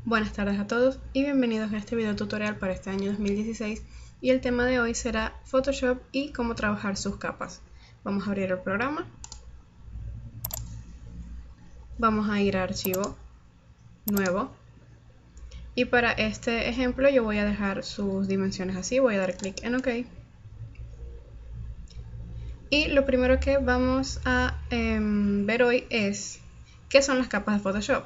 Buenas tardes a todos y bienvenidos a este video tutorial para este año 2016 y el tema de hoy será Photoshop y cómo trabajar sus capas. Vamos a abrir el programa, vamos a ir a Archivo, Nuevo y para este ejemplo yo voy a dejar sus dimensiones así, voy a dar clic en OK. Y lo primero que vamos a ver hoy es qué son las capas de Photoshop.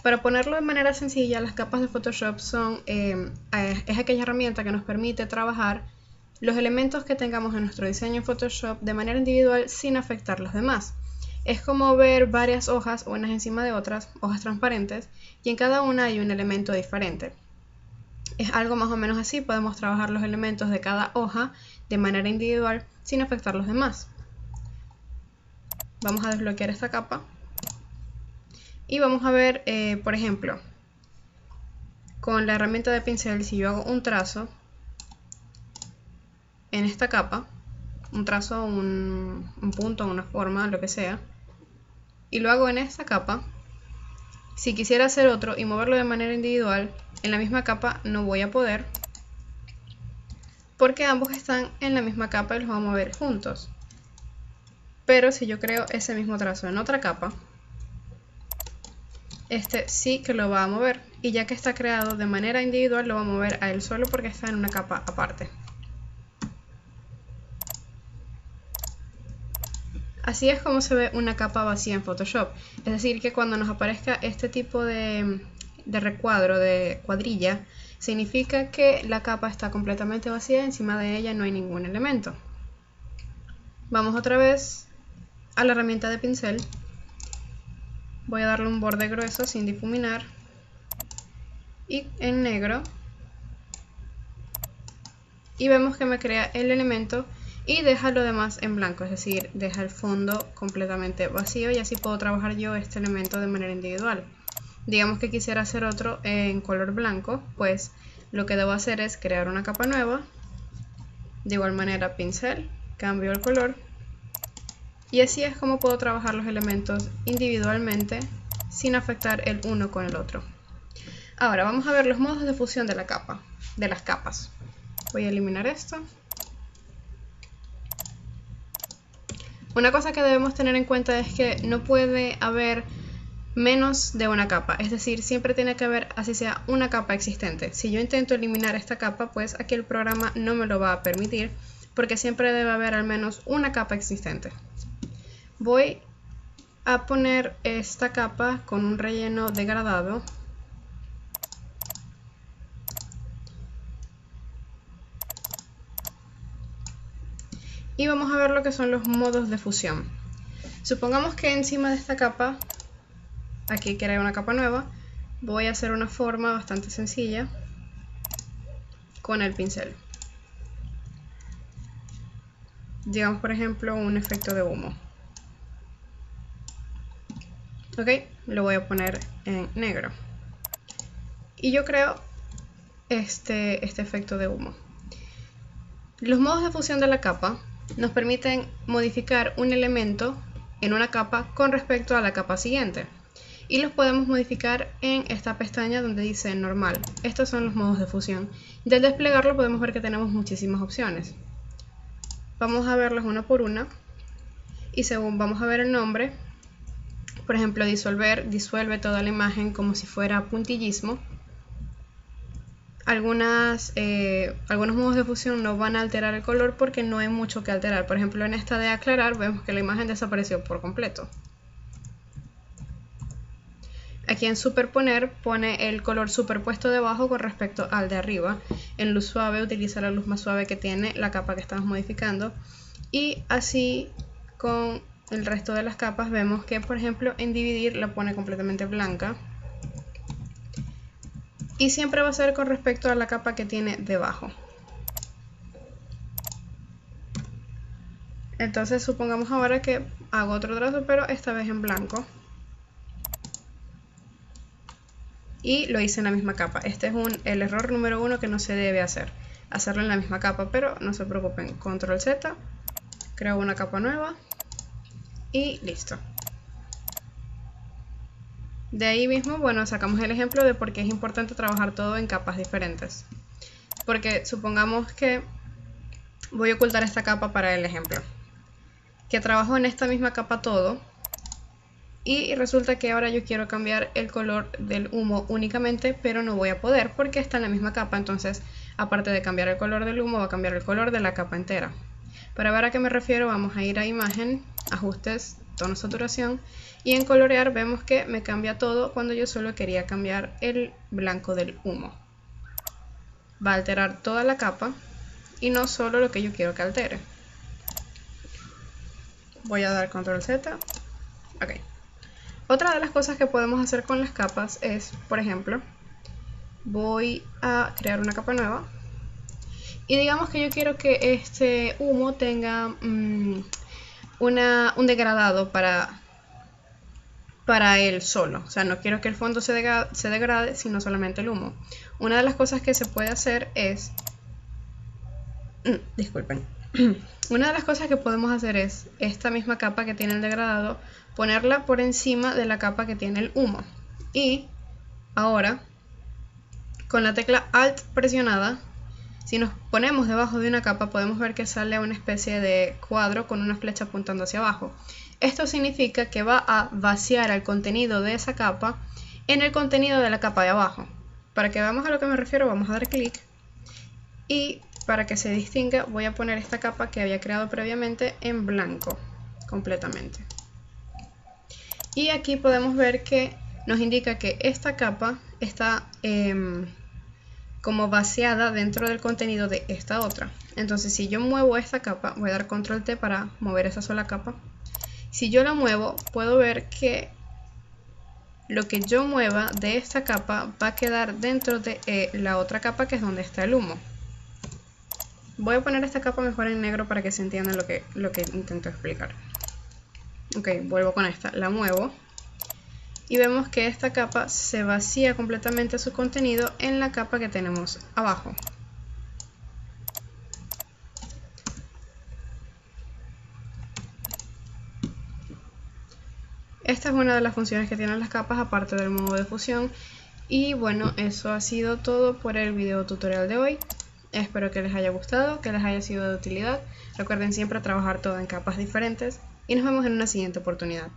Para ponerlo de manera sencilla, las capas de Photoshop es aquella herramienta que nos permite trabajar los elementos que tengamos en nuestro diseño en Photoshop de manera individual sin afectar los demás. Es como ver varias hojas unas encima de otras, hojas transparentes, y en cada una hay un elemento diferente. Es algo más o menos así, podemos trabajar los elementos de cada hoja de manera individual sin afectar los demás. Vamos a desbloquear esta capa. Y vamos a ver, por ejemplo, con la herramienta de pincel, si yo hago un trazo en esta capa, un trazo, un punto, una forma, lo que sea, y lo hago en esta capa, si quisiera hacer otro y moverlo de manera individual, en la misma capa no voy a poder, porque ambos están en la misma capa y los vamos a mover juntos. Pero si yo creo ese mismo trazo en otra capa, este sí que lo va a mover, y ya que está creado de manera individual lo va a mover a él solo porque está en una capa aparte. Así es como se ve una capa vacía en Photoshop, es decir que cuando nos aparezca este tipo de recuadro, de cuadrilla, significa que la capa está completamente vacía, encima de ella no hay ningún elemento. Vamos otra vez a la herramienta de pincel. Voy a darle un borde grueso sin difuminar y en negro, y vemos que me crea el elemento y deja lo demás en blanco, es decir, deja el fondo completamente vacío, y así puedo trabajar yo este elemento de manera individual. Digamos que quisiera hacer otro en color blanco, pues lo que debo hacer es crear una capa nueva, de igual manera pincel, cambio el color. Y así es como puedo trabajar los elementos individualmente sin afectar el uno con el otro. Ahora vamos a ver los modos de fusión de las capas. Voy a eliminar esto. Una cosa que debemos tener en cuenta es que no puede haber menos de una capa, es decir, siempre tiene que haber así sea una capa existente. Si yo intento eliminar esta capa, pues aquí el programa no me lo va a permitir, porque siempre debe haber al menos una capa existente. Voy a poner esta capa con un relleno degradado. Y vamos a ver lo que son los modos de fusión. Supongamos que encima de esta capa, aquí creé una capa nueva, voy a hacer una forma bastante sencilla con el pincel. Digamos por ejemplo un efecto de humo. Ok, lo voy a poner en negro. Y yo creo este efecto de humo. Los modos de fusión de la capa nos permiten modificar un elemento en una capa con respecto a la capa siguiente. Y los podemos modificar en esta pestaña donde dice normal. Estos son los modos de fusión. Y al desplegarlo podemos ver que tenemos muchísimas opciones. Vamos a verlos una por una. Y según vamos a ver el nombre, por ejemplo, disolver disuelve toda la imagen como si fuera puntillismo. Algunos modos de fusión no van a alterar el color porque no hay mucho que alterar. Por ejemplo, en esta de aclarar vemos que la imagen desapareció por completo. Aquí en superponer pone el color superpuesto debajo con respecto al de arriba. En luz suave utiliza la luz más suave que tiene la capa que estamos modificando. Y así con el resto de las capas vemos que, por ejemplo, en dividir la pone completamente blanca. Y siempre va a ser con respecto a la capa que tiene debajo. Entonces supongamos ahora que hago otro trazo, pero esta vez en blanco. Y lo hice en la misma capa. Este es el error número 1 que no se debe hacer. Hacerlo en la misma capa, pero no se preocupen. Control Z, creo una capa nueva y listo. De ahí mismo, bueno, sacamos el ejemplo de por qué es importante trabajar todo en capas diferentes. Porque supongamos que voy a ocultar esta capa para el ejemplo. Que trabajo en esta misma capa todo. Y resulta que ahora yo quiero cambiar el color del humo únicamente, pero no voy a poder porque está en la misma capa. Entonces, aparte de cambiar el color del humo, va a cambiar el color de la capa entera. Para ver a qué me refiero, vamos a ir a imagen, ajustes, tono, saturación. Y en colorear vemos que me cambia todo cuando yo solo quería cambiar el blanco del humo. Va a alterar toda la capa y no solo lo que yo quiero que altere. Voy a dar control Z. Ok. Otra de las cosas que podemos hacer con las capas es, por ejemplo, voy a crear una capa nueva. Y digamos que yo quiero que este humo tenga un degradado para él solo. O sea, no quiero que el fondo se degrade, sino solamente el humo. Una de las cosas que se puede hacer es... disculpen. Una de las cosas que podemos hacer es esta misma capa que tiene el degradado, ponerla por encima de la capa que tiene el humo. Y ahora, con la tecla Alt presionada, si nos ponemos debajo de una capa podemos ver que sale una especie de cuadro con una flecha apuntando hacia abajo. Esto significa que va a vaciar el contenido de esa capa en el contenido de la capa de abajo. Para que veamos a lo que me refiero, vamos a dar clic y para que se distinga voy a poner esta capa que había creado previamente en blanco completamente. Y aquí podemos ver que nos indica que esta capa está como vaciada dentro del contenido de esta otra. Entonces si yo muevo esta capa, voy a dar control T para mover esa sola capa. Si yo la muevo, puedo ver que lo que yo mueva de esta capa va a quedar dentro de la otra capa, que es donde está el humo. Voy a poner esta capa mejor en negro para que se entienda lo que intento explicar. Ok, vuelvo con esta, la muevo. Y vemos que esta capa se vacía completamente su contenido en la capa que tenemos abajo. Esta es una de las funciones que tienen las capas aparte del modo de fusión. Y bueno, eso ha sido todo por el video tutorial de hoy. Espero que les haya gustado, que les haya sido de utilidad. Recuerden siempre trabajar todo en capas diferentes y nos vemos en una siguiente oportunidad.